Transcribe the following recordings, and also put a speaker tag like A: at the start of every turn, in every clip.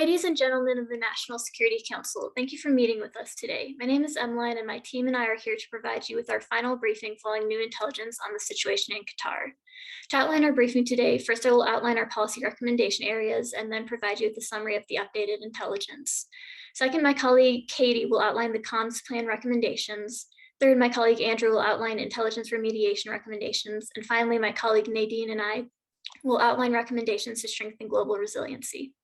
A: Ladies and gentlemen of the National Security Council, thank you for meeting with us today. My name is Emmeline, and my team and I are here to provide you with our final briefing following new intelligence on the situation in Qatar. To outline our briefing today, first I will outline our policy recommendation areas and then provide you with a summary of the updated intelligence. Second, my colleague Katie will outline the comms plan recommendations. Third, my colleague Andrew will outline intelligence remediation recommendations. And finally, my colleague Nadine and I will outline recommendations to strengthen global resiliency.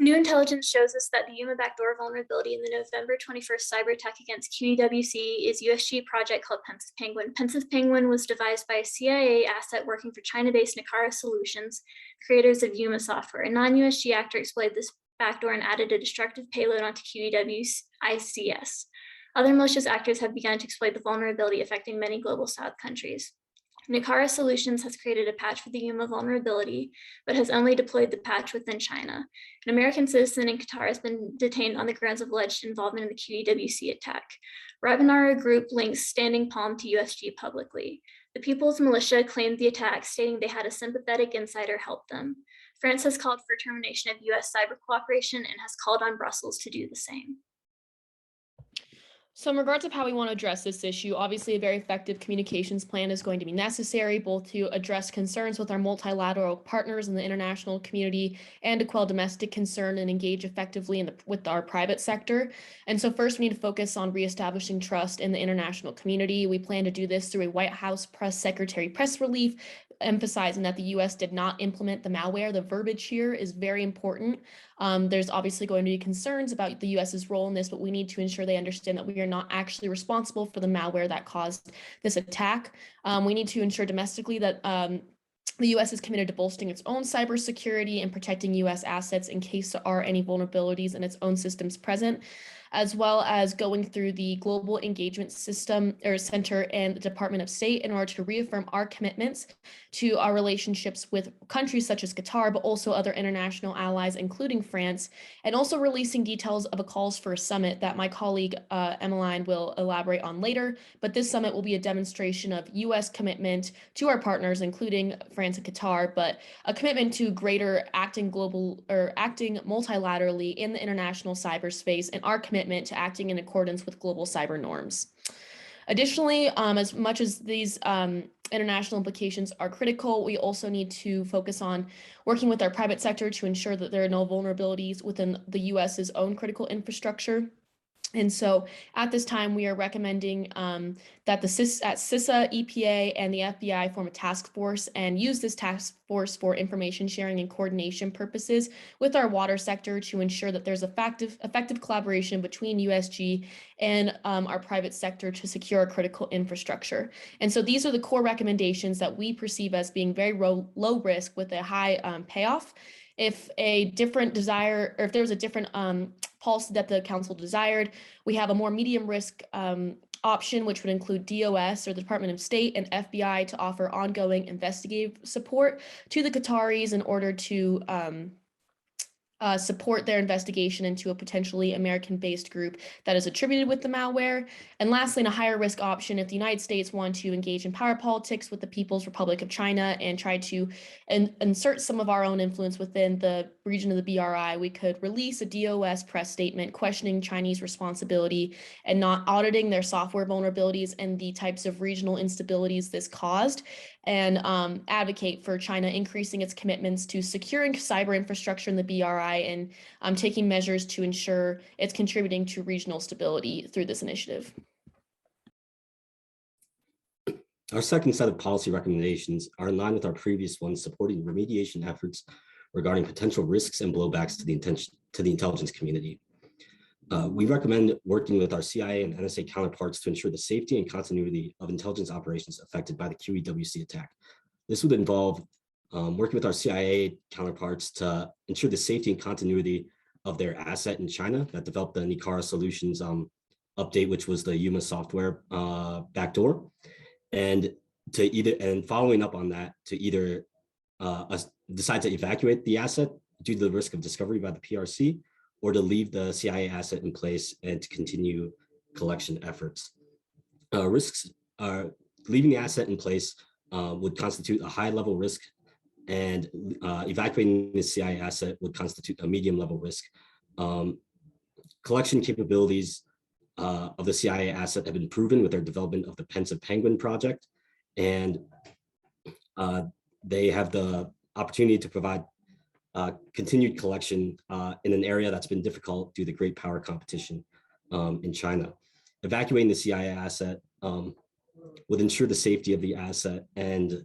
A: New intelligence shows us that the Yuma backdoor vulnerability in the November 21st cyber attack against QEWC is USG project called Pensive Penguin. Pensive Penguin was devised by a CIA asset working for China-based Nicara Solutions, creators of Yuma software. A non-USG actor exploited this backdoor and added a destructive payload onto QEW's ICS. Other malicious actors have begun to exploit the vulnerability affecting many global South countries. Nicara Solutions has created a patch for the Yuma vulnerability, but has only deployed the patch within China. An American citizen in Qatar has been detained on the grounds of alleged involvement in the QEWC attack. Rabinara Group links Standing Palm to USG publicly. The People's Militia claimed the attack, stating they had a sympathetic insider help them. France has called for termination of US cyber cooperation and has called on Brussels to do the same.
B: So in regards of how we want to address this issue, obviously a very effective communications plan is going to be necessary, both to address concerns with our multilateral partners in the international community and to quell domestic concern and engage effectively with our private sector. And so first we need to focus on reestablishing trust in the international community. We plan to do this through a White House press secretary press release emphasizing that the U.S. did not implement the malware. The verbiage here is very important. There's obviously going to be concerns about the U.S.'s role in this, but we need to ensure they understand that we are not actually responsible for the malware that caused this attack. We need to ensure domestically that the U.S. is committed to bolstering its own cybersecurity and protecting U.S. assets in case there are any vulnerabilities in its own systems present, as well as going through the Global Engagement System or Center and the Department of State in order to reaffirm our commitments to our relationships with countries such as Qatar, but also other international allies, including France, and also releasing details of a calls for a summit that my colleague Emmeline will elaborate on later. But this summit will be a demonstration of U.S. commitment to our partners, including France and Qatar, but a commitment to greater acting multilaterally in the international cyberspace and our commitment to acting in accordance with global cyber norms. Additionally, as much as these international implications are critical, we also need to focus on working with our private sector to ensure that there are no vulnerabilities within the US's own critical infrastructure. And so at this time, we are recommending that CISA, EPA, and the FBI form a task force and use this task force for information sharing and coordination purposes with our water sector to ensure that there's effective collaboration between USG and our private sector to secure our critical infrastructure. And so these are the core recommendations that we perceive as being very low risk with a high payoff. If there was a different policy that the council desired, we have a more medium risk option, which would include DOS or the Department of State and FBI to offer ongoing investigative support to the Qataris in order to support their investigation into a potentially American-based group that is attributed with the malware. And lastly, in a higher risk option, if the United States want to engage in power politics with the People's Republic of China and try to insert some of our own influence within the region of the BRI, we could release a DOS press statement questioning Chinese responsibility and not auditing their software vulnerabilities and the types of regional instabilities this caused, and advocate for China increasing its commitments to securing cyber infrastructure in the BRI and taking measures to ensure it's contributing to regional stability through this initiative.
C: Our second set of policy recommendations are in line with our previous ones, supporting remediation efforts regarding potential risks and blowbacks to the intelligence community. We recommend working with our CIA and NSA counterparts to ensure the safety and continuity of intelligence operations affected by the QEWC attack. This would involve working with our CIA counterparts to ensure the safety and continuity of their asset in China that developed the Nicara Solutions update, which was the Yuma software backdoor, and following up on that to either decide to evacuate the asset due to the risk of discovery by the PRC, or to leave the CIA asset in place and to continue collection efforts. Risks leaving the asset in place would constitute a high level risk and evacuating the CIA asset would constitute a medium level risk. Collection capabilities of the CIA asset have been proven with their development of the Pensive Penguin project, and they have the opportunity to provide continued collection in an area that's been difficult due to great power competition in China. Evacuating the CIA asset would ensure the safety of the asset and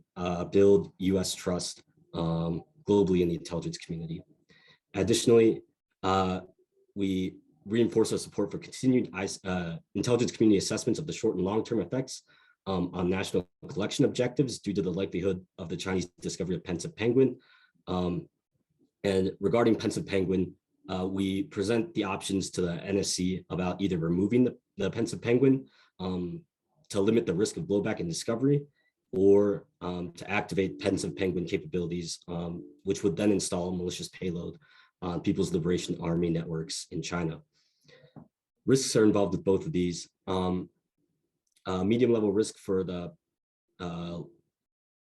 C: build US trust globally in the intelligence community. Additionally, we reinforce our support for continued intelligence community assessments of the short and long-term effects on national collection objectives due to the likelihood of the Chinese discovery of Pensive Penguin. And regarding Pensive Penguin, we present the options to the NSC about either removing the Pensive Penguin to limit the risk of blowback and discovery, or to activate Pensive Penguin capabilities, which would then install a malicious payload on People's Liberation Army networks in China. Risks are involved with both of these. Medium level risk for the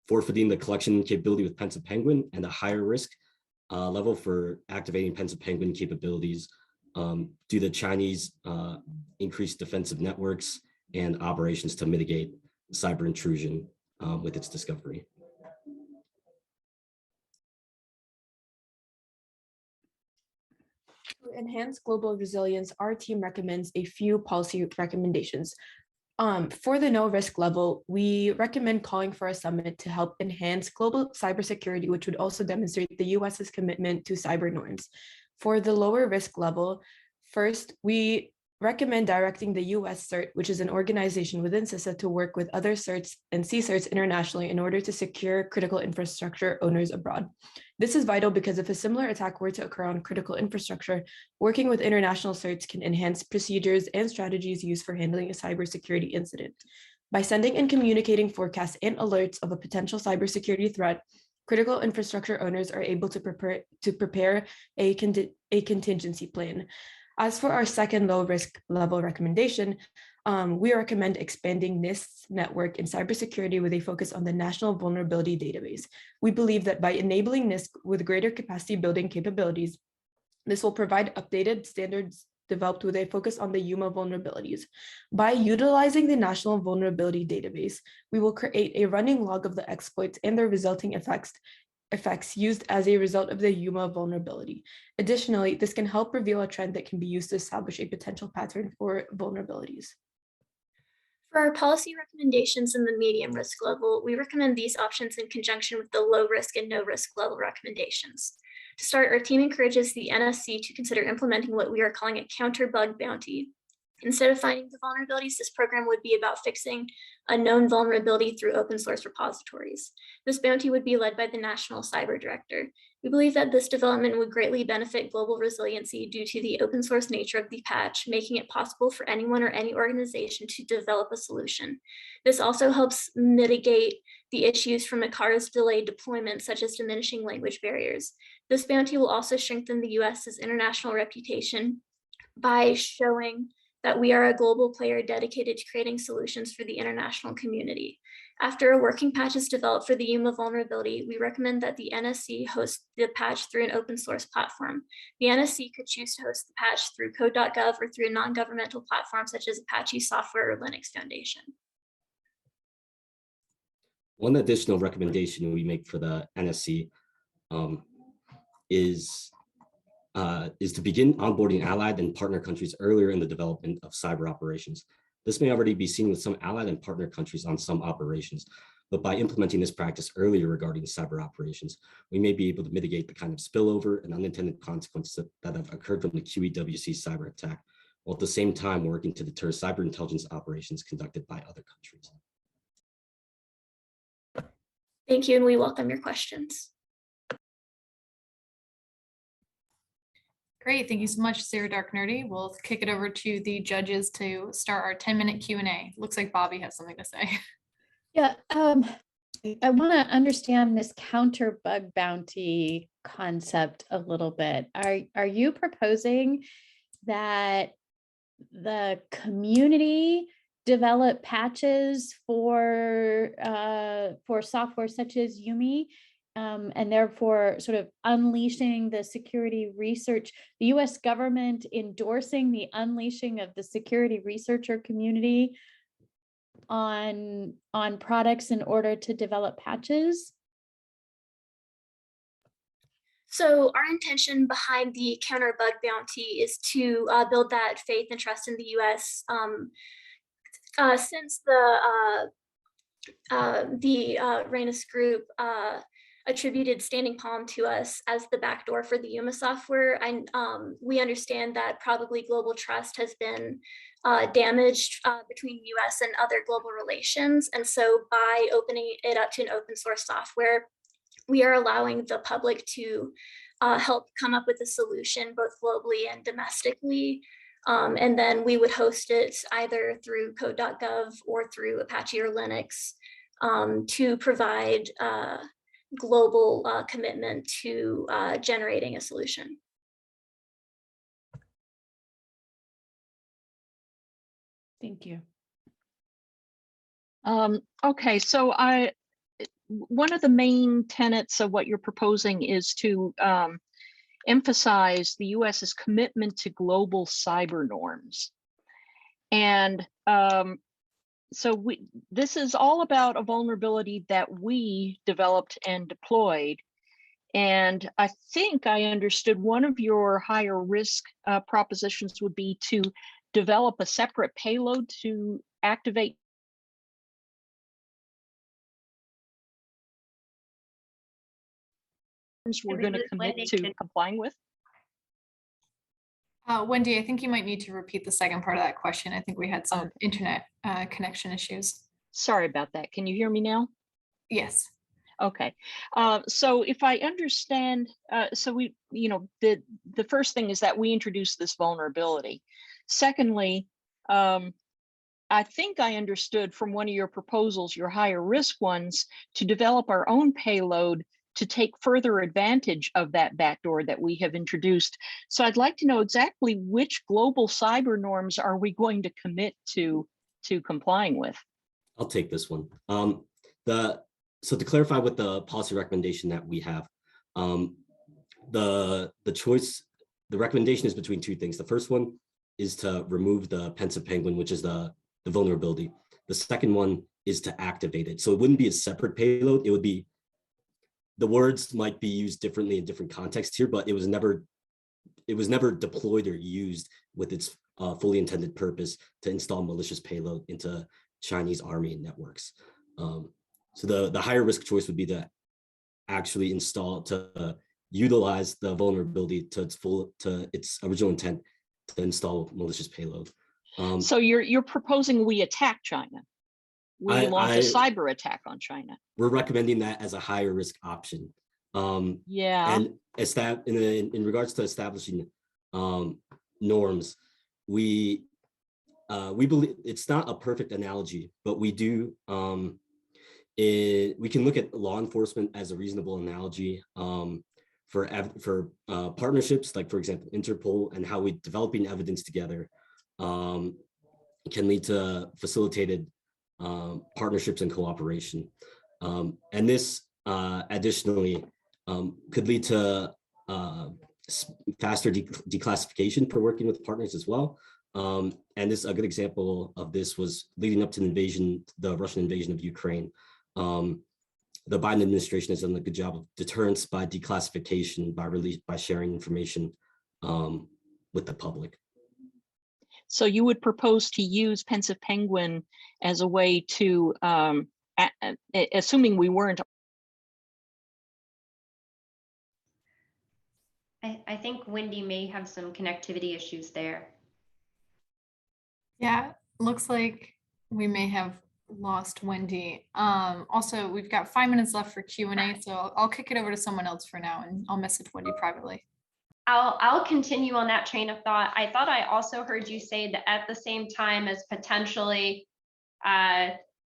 C: forfeiting the collection capability with Pensive Penguin, and a higher risk level for activating Pensive Penguin capabilities due to Chinese increased defensive networks and operations to mitigate cyber intrusion with its discovery.
B: To enhance global resilience, our team recommends a few policy recommendations. For the no risk level, we recommend calling for a summit to help enhance global cybersecurity, which would also demonstrate the US's commitment to cyber norms. For the lower risk level, first, we recommend directing the US CERT, which is an organization within CISA, to work with other CERTs and CSERTs internationally in order to secure critical infrastructure owners abroad. This is vital because if a similar attack were to occur on critical infrastructure, working with international CERTs can enhance procedures and strategies used for handling a cybersecurity incident. By sending and communicating forecasts and alerts of a potential cybersecurity threat, critical infrastructure owners are able to prepare a contingency plan. As for our second low risk level recommendation, we recommend expanding NIST's network in cybersecurity with a focus on the National Vulnerability Database. We believe that by enabling NIST with greater capacity building capabilities, this will provide updated standards developed with a focus on the UMA vulnerabilities. By utilizing the National Vulnerability Database, we will create a running log of the exploits and their resulting effects used as a result of the UMA vulnerability. Additionally, this can help reveal a trend that can be used to establish a potential pattern for vulnerabilities.
A: For our policy recommendations in the medium risk level, we recommend these options in conjunction with the low risk and no risk level recommendations. To start, our team encourages the NSC to consider implementing what we are calling a counter bug bounty. Instead of finding the vulnerabilities, this program would be about fixing a known vulnerability through open source repositories. This bounty would be led by the National Cyber Director. We believe that this development would greatly benefit global resiliency due to the open source nature of the patch, making it possible for anyone or any organization to develop a solution. This also helps mitigate the issues from ICARA's delayed deployment, such as diminishing language barriers. This bounty will also strengthen the US's international reputation by showing that we are a global player dedicated to creating solutions for the international community. After a working patch is developed for the UMA vulnerability, we recommend that the NSC host the patch through an open source platform. The NSC could choose to host the patch through code.gov or through a non-governmental platform such as Apache Software or Linux Foundation.
C: One additional recommendation we make for the NSC is to begin onboarding allied and partner countries earlier in the development of cyber operations. This may already be seen with some allied and partner countries on some operations, but by implementing this practice earlier regarding cyber operations, we may be able to mitigate the kind of spillover and unintended consequences that have occurred from the QEWC cyber attack, while at the same time working to deter cyber intelligence operations conducted by other countries.
A: Thank you, and we welcome your questions.
D: Great, thank you so much, Sarah Dark Nerdy. We'll kick it over to the judges to start our 10-minute Q&A. Looks like Bobby has something to say.
E: Yeah, I want to understand this counter bug bounty concept a little bit. Are you proposing that the community develop patches for software such as Yumi, and therefore sort of unleashing the security research, the US government endorsing the unleashing of the security researcher community on products in order to develop patches?
A: So our intention behind the counter bug bounty is to build that faith and trust in the U.S. Since the Reynos Group attributed Standing Palm to us as the backdoor for the Yuma software, and we understand that probably global trust has been damaged between U.S. and other global relations. And so by opening it up to an open source software, we are allowing the public to help come up with a solution both globally and domestically. And then we would host it either through code.gov or through Apache or Linux to provide global commitment to generating a solution.
E: Thank you.
F: Okay, so one of the main tenets of what you're proposing is to emphasize the US's commitment to global cyber norms. And so this is all about a vulnerability that we developed and deployed. And I think I understood one of your higher risk propositions would be to develop a separate payload to activate we're going to commit to complying with?
D: Wendy, I think you might need to repeat the second part of that question. I think we had some internet connection issues.
F: Sorry about that. Can you hear me now?
D: Yes.
F: Okay. So if I understand, so we, the first thing is that we introduced this vulnerability. Secondly, I think I understood from one of your proposals, your higher risk ones, to develop our own payload to take further advantage of that backdoor that we have introduced. So I'd like to know exactly which global cyber norms are we going to commit to complying with?
C: I'll take this one. So to clarify with the policy recommendation that we have, the recommendation is between two things. The first one is to remove the Pensive Penguin, which is the vulnerability. The second one is to activate it. So it wouldn't be a separate payload. It would be, the words might be used differently in different contexts here, but it was never deployed or used with its fully intended purpose to install malicious payload into Chinese army networks. So the higher risk choice would be to actually utilize the vulnerability to its original intent to install malicious payload.
F: So you're proposing we attack China. We launch a cyber attack on China.
C: We're recommending that as a higher risk option.
F: Yeah.
C: And in regards to establishing norms, we believe it's not a perfect analogy, but we do. We can look at law enforcement as a reasonable analogy for partnerships, like for example Interpol, and how we developing evidence together can lead to facilitated partnerships and cooperation. And this additionally could lead to faster declassification for working with partners as well. And a good example of this was leading up to the Russian invasion of Ukraine. The Biden administration has done a good job of deterrence by declassification, by sharing information with the public.
F: So you would propose to use Pensive Penguin as a way to, assuming we weren't.
G: I think Wendy may have some connectivity issues there.
D: Yeah, looks like we may have lost Wendy. Also, we've got 5 minutes left for Q&A, so I'll kick it over to someone else for now, and I'll message Wendy privately.
G: I'll continue on that train of thought. I thought I also heard you say that at the same time as potentially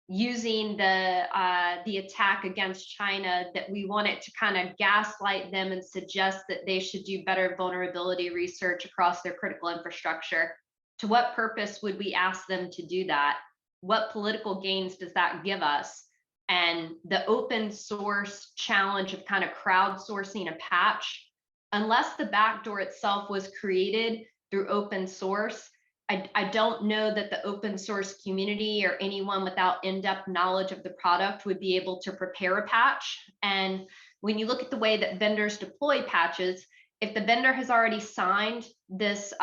G: using the attack against China, that we wanted to kind of gaslight them and suggest that they should do better vulnerability research across their critical infrastructure. To what purpose would we ask them to do that? What political gains does that give us? And the open source challenge of kind of crowdsourcing a patch, unless the backdoor itself was created through open source, I don't know that the open source community or anyone without in-depth knowledge of the product would be able to prepare a patch. And when you look at the way that vendors deploy patches, if the vendor has already signed this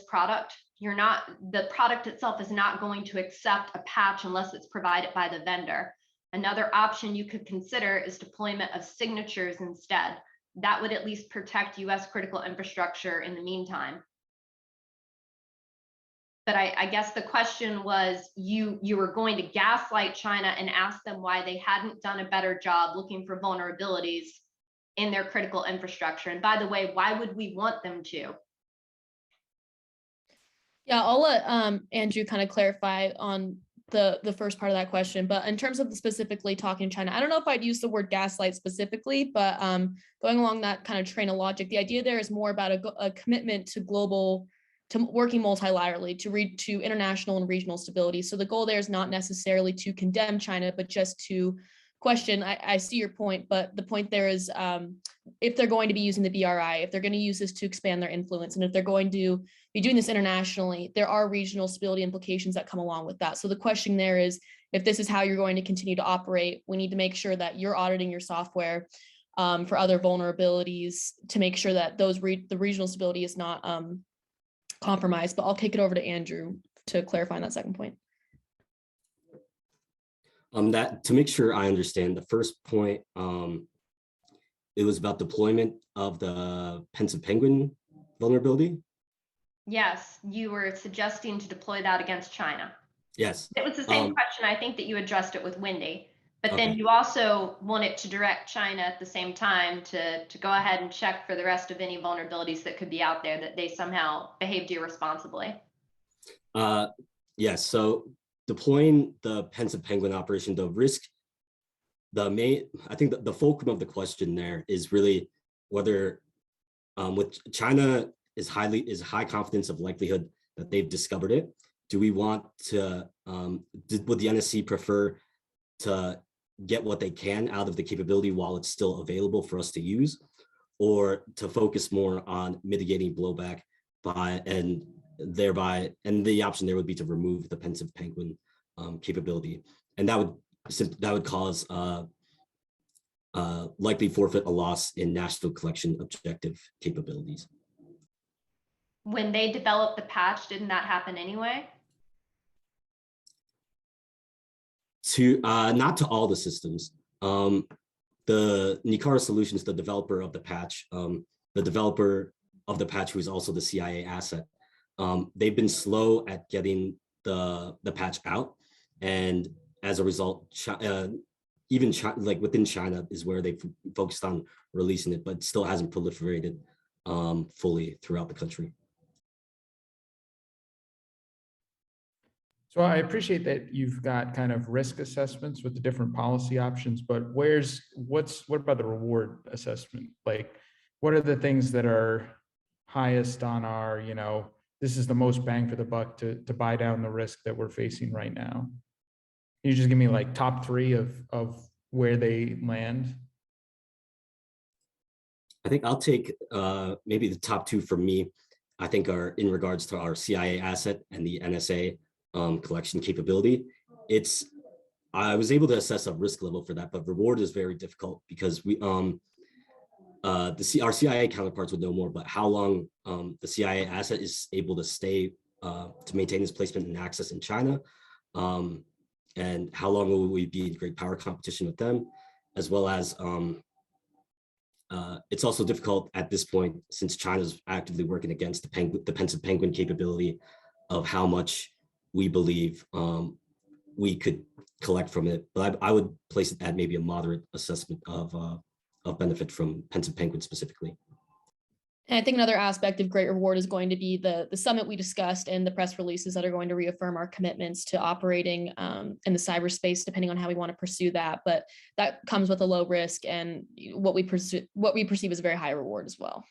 G: product, the product itself is not going to accept a patch unless it's provided by the vendor. Another option you could consider is deployment of signatures instead. That would at least protect US critical infrastructure in the meantime. But I guess the question was, you were going to gaslight China and ask them why they hadn't done a better job looking for vulnerabilities in their critical infrastructure. And by the way, why would we want them to?
B: Yeah, I'll let Andrew kind of clarify on the first part of that question. But in terms of the specifically talking China, I don't know if I'd use the word gaslight specifically, but going along that kind of train of logic, the idea there is more about a commitment to working multilaterally to international and regional stability. So the goal there is not necessarily to condemn China, but just to question. I see your point, but the point there is if they're going to be using the BRI, if they're going to use this to expand their influence, and if they're going to be doing this internationally, there are regional stability implications that come along with that. So the question there is, if this is how you're going to continue to operate, we need to make sure that you're auditing your software for other vulnerabilities to make sure that the regional stability is not compromised. But I'll kick it over to Andrew to clarify on that second point.
C: That to make sure I understand the first point, it was about deployment of the Pensive Penguin vulnerability.
G: Yes, you were suggesting to deploy that against China.
C: Yes.
G: It was the same question. I think that you addressed it with Wendy, but then
C: Okay.
G: you also wanted to direct China at the same time to go ahead and check for the rest of any vulnerabilities that could be out there that they somehow behaved irresponsibly.
C: Yes. So deploying the Pensive Penguin operation, the risk, I think the fulcrum of the question there is really whether with China is high confidence of likelihood that they've discovered it. Do we want to, would the NSC prefer to get what they can out of the capability while it's still available for us to use, or to focus more on mitigating blowback and the option there would be to remove the Pensive Penguin capability, and that would cause likely forfeit a loss in national collection objective capabilities.
G: When they developed the patch, didn't that happen anyway?
C: Not to all the systems. The Nicara Solutions, the developer of the patch, who is also the CIA asset, they've been slow at getting the patch out, and as a result, even like within China is where they've focused on releasing it, but it still hasn't proliferated fully throughout the country.
H: So I appreciate that you've got kind of risk assessments with the different policy options, but what about the reward assessment? Like, what are the things that are highest on our, this is the most bang for the buck to buy down the risk that we're facing right now? Can you just give me like top three of where they land?
C: I think I'll take maybe the top two for me, I think are in regards to our CIA asset and the NSA collection capability. I was able to assess a risk level for that, but reward is very difficult because our CIA counterparts would know more, but how long the CIA asset is able to stay to maintain its placement and access in China, and how long will we be in great power competition with them, as well as it's also difficult at this point, since China's actively working against the Pensive Penguin capability, of how much we believe we could collect from it. But I would place it at maybe a moderate assessment of benefit from Pensive Penguin specifically.
B: And I think another aspect of Great Reward is going to be the summit we discussed and the press releases that are going to reaffirm our commitments to operating in the cyberspace, depending on how we want to pursue that. But that comes with a low risk and what we perceive as a very high reward as well.